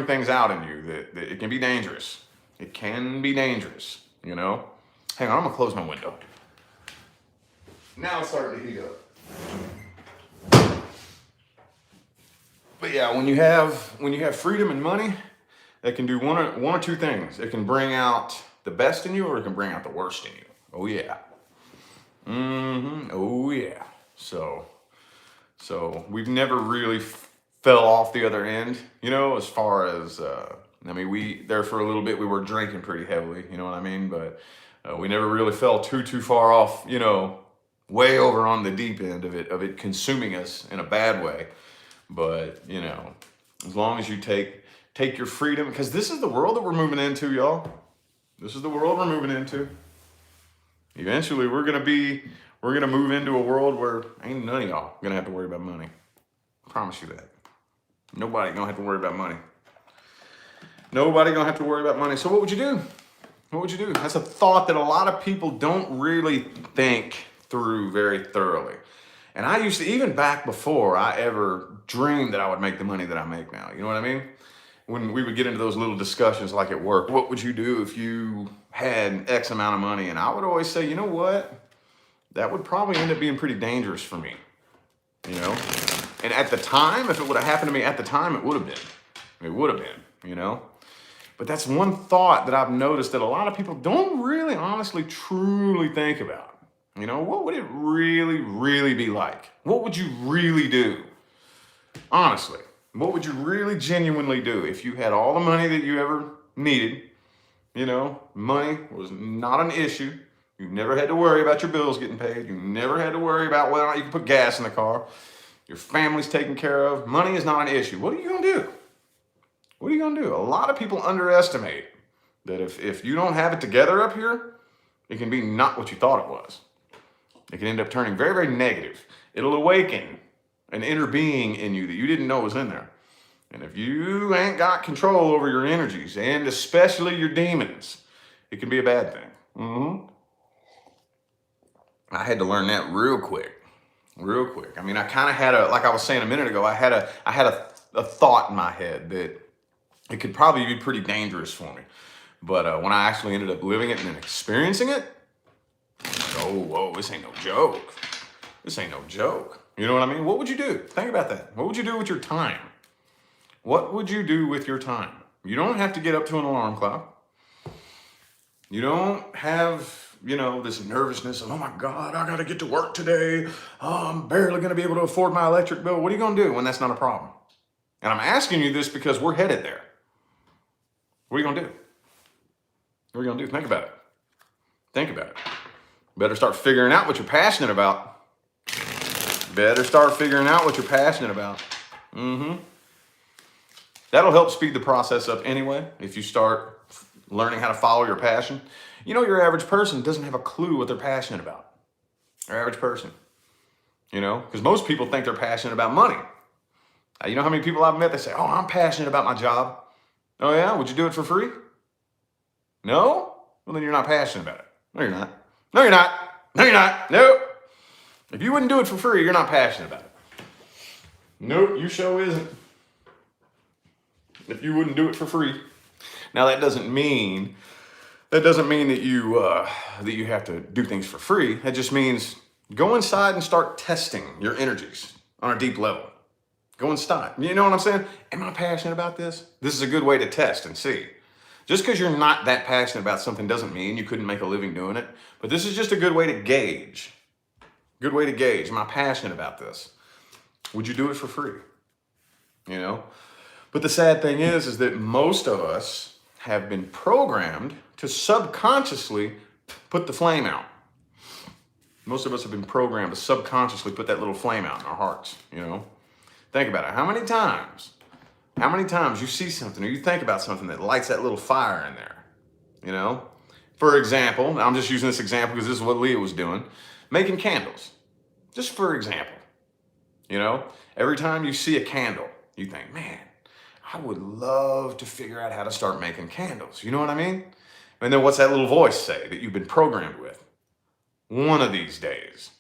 Speaker 1: things out in you that it can be dangerous. It can be dangerous, you know. Hang on, I'm gonna close my window. Now it's starting to heat up. But yeah, when you have freedom and money, it can do one or two things. It can bring out the best in you, or it can bring out the worst in you. Oh yeah. Oh yeah. So we've never really fell off the other end, you know, as far as we there for a little bit we were drinking pretty heavily, you know what I mean? But we never really fell too far off, you know, way over on the deep end of it consuming us in a bad way. But, you know, as long as you take your freedom, because this is the world that we're moving into, y'all. This is the world we're moving into. Eventually, we're gonna move into a world where ain't none of y'all gonna have to worry about money. I promise you that. Nobody gonna have to worry about money. Nobody gonna have to worry about money. So what would you do? What would you do? That's a thought that a lot of people don't really think through very thoroughly. And I used to, even back before I ever dreamed that I would make the money that I make now, you know what I mean? When we would get into those little discussions like at work, what would you do if you had X amount of money? And I would always say, you know what? That would probably end up being pretty dangerous for me, you know? And at the time, if it would have happened to me at the time, it would have been, you know? But that's one thought that I've noticed that a lot of people don't really honestly, truly think about. You know, what would it really, really be like? What would you really do? Honestly, what would you really genuinely do if you had all the money that you ever needed? You know, money was not an issue. You never had to worry about your bills getting paid. You never had to worry about whether or not you could put gas in the car. Your family's taken care of. Money is not an issue. What are you going to do? What are you going to do? A lot of people underestimate that if you don't have it together up here, it can be not what you thought it was. It can end up turning very, very negative. It'll awaken an inner being in you that you didn't know was in there. And if you ain't got control over your energies, and especially your demons, it can be a bad thing. I had to learn that real quick. I mean, I kind of had like I was saying a minute ago, I had a thought in my head that it could probably be pretty dangerous for me. But when I actually ended up living it and experiencing it, oh, whoa, this ain't no joke. This ain't no joke. You know what I mean? What would you do? Think about that. What would you do with your time? What would you do with your time? You don't have to get up to an alarm clock. You don't have, you know, this nervousness of, oh my God, I got to get to work today. Oh, I'm barely going to be able to afford my electric bill. What are you going to do when that's not a problem? And I'm asking you this because we're headed there. What are you going to do? What are you going to do? Think about it. Think about it. Better start figuring out what you're passionate about. Better start figuring out what you're passionate about. That'll help speed the process up anyway, if you start learning how to follow your passion. You know, your average person doesn't have a clue what they're passionate about. Your average person. You know, because most people think they're passionate about money. You know how many people I've met, they say, oh, I'm passionate about my job. Oh yeah? Would you do it for free? No? Well, then you're not passionate about it. No, you're not. No, you're not. No, you're not. Nope. If you wouldn't do it for free, you're not passionate about it. Nope, you sure isn't. If you wouldn't do it for free. Now that doesn't mean that you have to do things for free. That just means go inside and start testing your energies on a deep level. Go inside. You know what I'm saying? Am I passionate about this? This is a good way to test and see. Just because you're not that passionate about something doesn't mean you couldn't make a living doing it. But this is just a good way to gauge. Good way to gauge. Am I passionate about this? Would you do it for free? You know? But the sad thing is that most of us have been programmed to subconsciously put the flame out. Most of us have been programmed to subconsciously put that little flame out in our hearts, you know? Think about it. How many times you see something or you think about something that lights that little fire in there, you know? For example, I'm just using this example because this is what Leah was doing, making candles. Just for example, you know? Every time you see a candle, you think, man, I would love to figure out how to start making candles. You know what I mean? And then what's that little voice say that you've been programmed with? One of these days,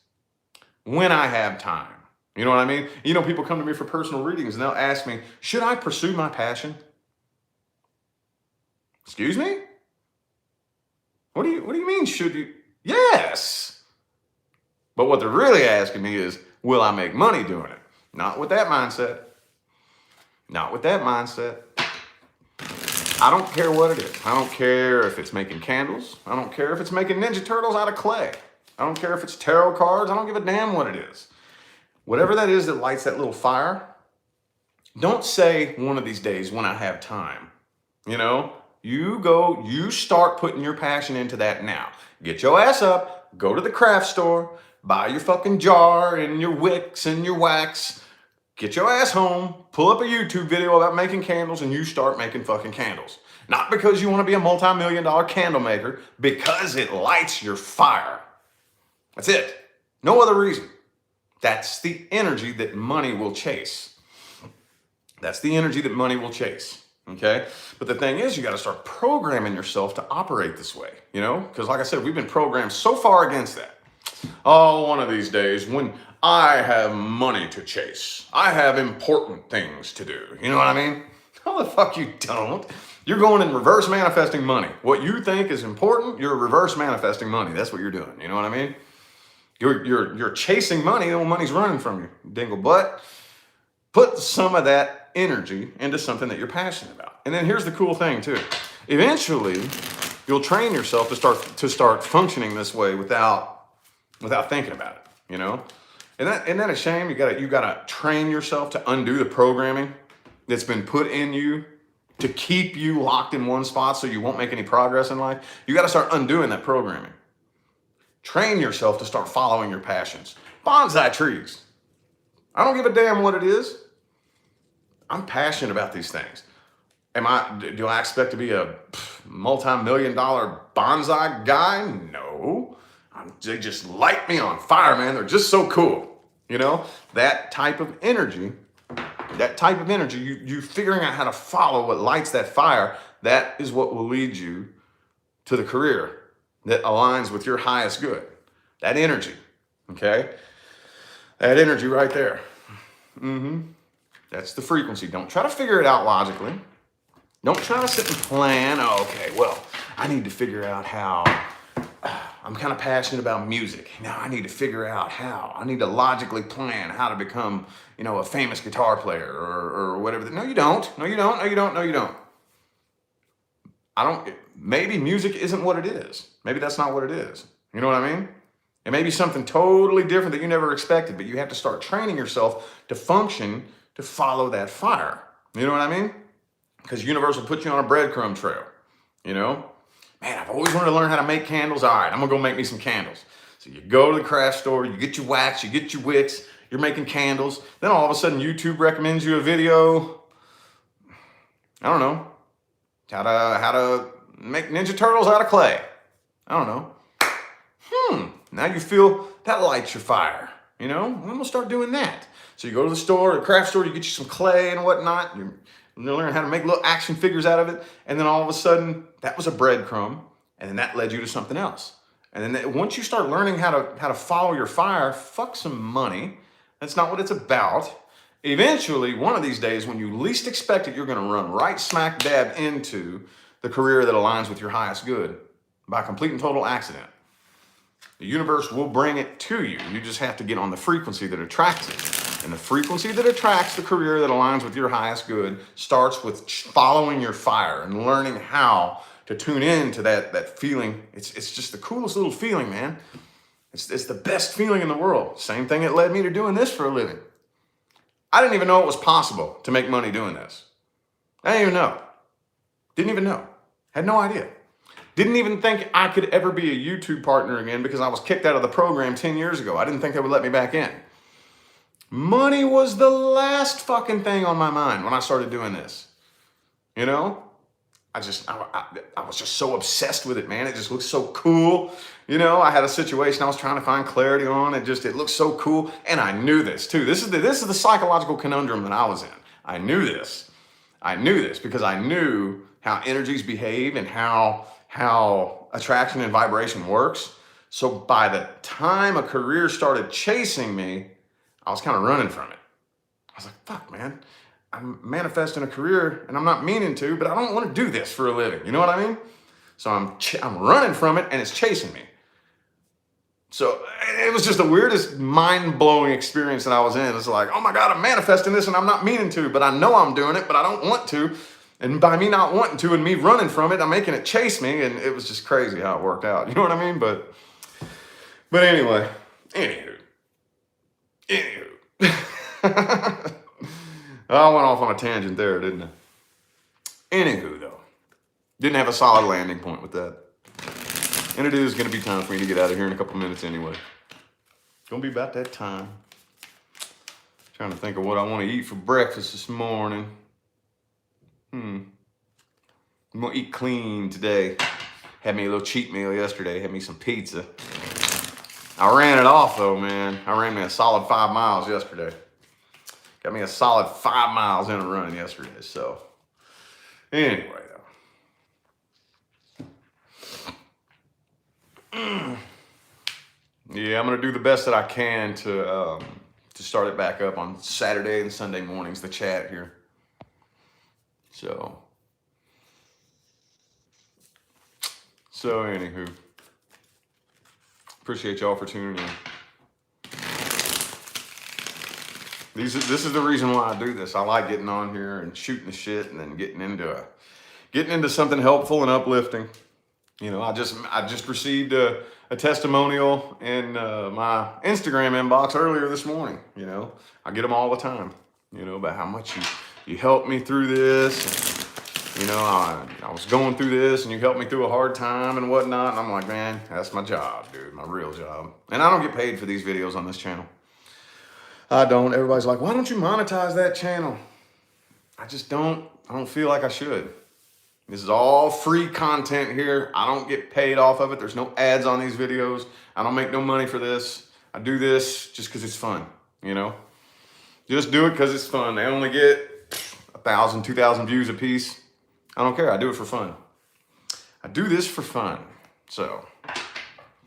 Speaker 1: when I have time. You know what I mean? You know, people come to me for personal readings and they'll ask me, should I pursue my passion? Excuse me? What do you mean, should you? Yes. But what they're really asking me is, will I make money doing it? Not with that mindset. Not with that mindset. I don't care what it is. I don't care if it's making candles. I don't care if it's making Ninja Turtles out of clay. I don't care if it's tarot cards. I don't give a damn what it is. Whatever that is that lights that little fire, don't say one of these days when I have time. You know, you start putting your passion into that now. Get your ass up, go to the craft store, buy your fucking jar and your wicks and your wax. Get your ass home, pull up a YouTube video about making candles, and you start making fucking candles. Not because you want to be a multi-million-dollar candle maker, because it lights your fire. That's it. No other reason. That's the energy that money will chase. That's the energy that money will chase. Okay? But the thing is, you got to start programming yourself to operate this way. You know? Because like I said, we've been programmed so far against that. Oh, one of these days when I have money to chase, I have important things to do. You know what I mean? No, the fuck you don't. You're going in reverse manifesting money. What you think is important, you're reverse manifesting money. That's what you're doing. You know what I mean? You're chasing money, and money's running from you, dingle butt. Put some of that energy into something that you're passionate about. And then here's the cool thing too. Eventually, you'll train yourself to start functioning this way without thinking about it, you know? Isn't that a shame? You gotta train yourself to undo the programming that's been put in you to keep you locked in one spot so you won't make any progress in life. You gotta start undoing that programming. Train yourself to start following your passions. Bonsai trees. I don't give a damn what it is. I'm passionate about these things. Do I expect to be a multi-million-dollar bonsai guy? No. They just light me on fire, man. They're just so cool. You know, that type of energy, you figuring out how to follow what lights that fire, that is what will lead you to the career that aligns with your highest good. That energy, okay? That energy right there. That's the frequency. Don't try to figure it out logically. Don't try to sit and plan. Oh, okay, well, I need to figure out how. I'm kind of passionate about music. Now I need to figure out how. I need to logically plan how to become, a famous guitar player or whatever. No, you don't. No, you don't. No, you don't. No, you don't. Maybe music isn't what it is. Maybe that's not what it is. You know what I mean? It may be something totally different that you never expected, but you have to start training yourself to function, to follow that fire. You know what I mean? Because universe will put you on a breadcrumb trail, Man, I've always wanted to learn how to make candles. All right, I'm gonna go make me some candles. So you go to the craft store, you get your wax, you get your wicks, you're making candles. Then all of a sudden YouTube recommends you a video, I don't know, how to make Ninja Turtles out of clay. I don't know. Now you feel that lights your fire, I'm gonna start doing that. So you go to the store, the craft store, you get you some clay and whatnot. You learn how to make little action figures out of it. And then all of a sudden, that was a breadcrumb. And then that led you to something else. And then once you start learning how to follow your fire, fuck some money. That's not what it's about. Eventually, one of these days, when you least expect it, you're going to run right smack dab into the career that aligns with your highest good by complete and total accident. The universe will bring it to you. You just have to get on the frequency that attracts it. And the frequency that attracts the career that aligns with your highest good starts with following your fire and learning how to tune in to that feeling. It's just the coolest little feeling, man. It's the best feeling in the world. Same thing that led me to doing this for a living. I didn't even know it was possible to make money doing this. I didn't even know. Didn't even know. Had no idea. Didn't even think I could ever be a YouTube partner again because I was kicked out of the program 10 years ago. I didn't think they would let me back in. Money was the last fucking thing on my mind when I started doing this. I was just so obsessed with it, man. It just looked so cool. I had a situation I was trying to find clarity on. It looked so cool. And I knew this too. This is the psychological conundrum that I was in. I knew this because I knew how energies behave and how attraction and vibration works. So by the time a career started chasing me, I was kind of running from it. I was like, fuck, man. I'm manifesting a career and I'm not meaning to, but I don't want to do this for a living. You know what I mean? So I'm running from it and it's chasing me. So it was just the weirdest mind-blowing experience that I was in. It's like, oh my God, I'm manifesting this and I'm not meaning to, but I know I'm doing it, but I don't want to. And by me not wanting to and me running from it, I'm making it chase me. And it was just crazy how it worked out. You know what I mean? But anyway, anywho. I went off on a tangent there, didn't I? Anywho, though, didn't have a solid landing point with that. And it is going to be time for me to get out of here in a couple minutes anyway. Gonna be about that time. Trying to think of what I want to eat for breakfast this morning. I'm gonna eat clean today. Had me a little cheat meal yesterday. Had me some pizza. I ran it off though, man. I ran me a solid 5 miles yesterday. Got me a solid 5 miles in a run yesterday. So anyway, though. Yeah, I'm gonna do the best that I can to start it back up on Saturday and Sunday mornings, the chat here. So anywho. Appreciate y'all for tuning in. This is the reason why I do this. I like getting on here and shooting the shit and then getting into getting into something helpful and uplifting. You know, I just received a testimonial in my Instagram inbox earlier this morning. You know, I get them all the time. You know, about how much you helped me through this. And, you know, I was going through this, and you helped me through a hard time and whatnot. And I'm like, man, that's my job, dude, my real job. And I don't get paid for these videos on this channel. I don't. Everybody's like, why don't you monetize that channel? I just don't. I don't feel like I should. This is all free content here. I don't get paid off of it. There's no ads on these videos. I don't make no money for this. I do this just because it's fun, you know? Just do it because it's fun. They only get 1,000, 2,000 views a piece. I don't care. I do it for fun. I do this for fun. So,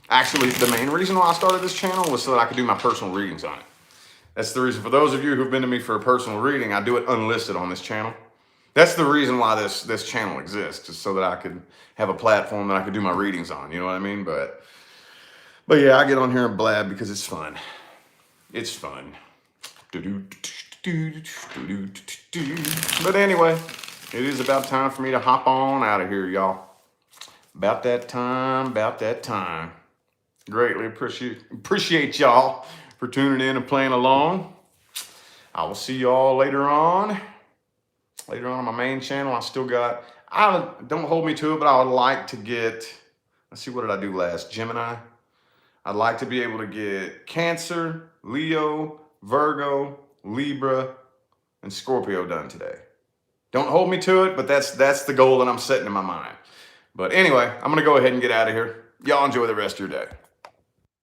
Speaker 1: actually, the main reason why I started this channel was so that I could do my personal readings on it. That's the reason. For those of you who've been to me for a personal reading, I do it unlisted on this channel. That's the reason why this channel exists, is so that I could have a platform that I could do my readings on. You know what I mean? But yeah, I get on here and blab because it's fun. It's fun. But anyway, it is about time for me to hop on out of here, y'all. About that time. Greatly appreciate y'all for tuning in and playing along. I will see y'all later on. Later on my main channel, don't hold me to it, but I would like to get, let's see, what did I do last? Gemini. I'd like to be able to get Cancer, Leo, Virgo, Libra, and Scorpio done today. Don't hold me to it, but that's the goal that I'm setting in my mind. But anyway, I'm going to go ahead and get out of here. Y'all enjoy the rest of your day.